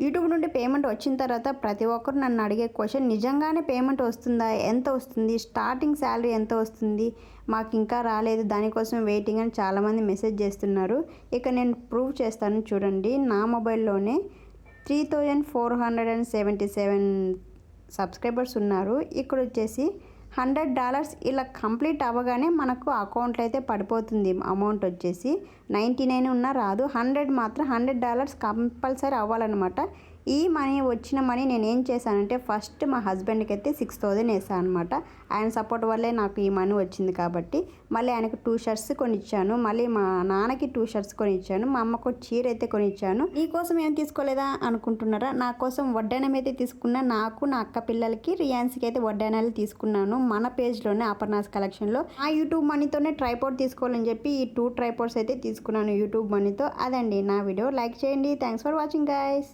YouTube నుండి payment వచ్చిన తర్వాత ప్రతి ఒక్కరు నన్ను అడిగే క్వశ్చన్, నిజంగానే పేమెంట్ వస్తుందా, ఎంత వస్తుంది, స్టార్టింగ్ శాలరీ ఎంత వస్తుంది, మాకు ఇంకా రాలేదు, దానికోసం వెయిటింగ్ అని చాలామంది మెసేజ్ చేస్తున్నారు. ఇక నేను ప్రూవ్ చేస్తాను చూడండి. నా మొబైల్లోనే 3477 సబ్స్క్రైబర్స్ ఉన్నారు. ఇక్కడ వచ్చేసి $100 ఇలా కంప్లీట్ అవ్వగానే మనకు అకౌంట్లో అయితే పడిపోతుంది. అమౌంట్ వచ్చేసి 99 ఉన్నా రాదు, 100 మాత్రం $100 కంపల్సరీ అవ్వాలన్నమాట. ఈ మనీ వచ్చిన మనీ నేను ఏం చేశానంటే ఫస్ట్ మా హస్బెండ్కి అయితే 6000 వేసాను అనమాట. ఆయన సపోర్ట్ వల్లే నాకు ఈ మనీ వచ్చింది కాబట్టి. మళ్ళీ ఆయనకు 2 షర్ట్స్ కొనిచ్చాను, మళ్ళీ మా నాన్నకి 2 షర్ట్స్ కొనిచ్చాను, మా అమ్మకు చీర అయితే కొనిచ్చాను. నీకోసం ఏం తీసుకోలేదా అనుకుంటున్నారా? నా కోసం వడ్డానం అయితే తీసుకున్నా. నాకు నా అక్క పిల్లలకి రియాన్స్కి అయితే వడ్డానాలు తీసుకున్నాను మన పేజ్లోనే అపర్ణాస్ కలెక్షన్లో. ఆ యూట్యూబ్ మనీతోనే ట్రైపాడ్ తీసుకోవాలని చెప్పి ఈ 2 ట్రైపాడ్స్ అయితే తీసుకున్నాను యూట్యూబ్ మనీతో. అదండి నా వీడియో. లైక్ చేయండి. Thanks for watching guys.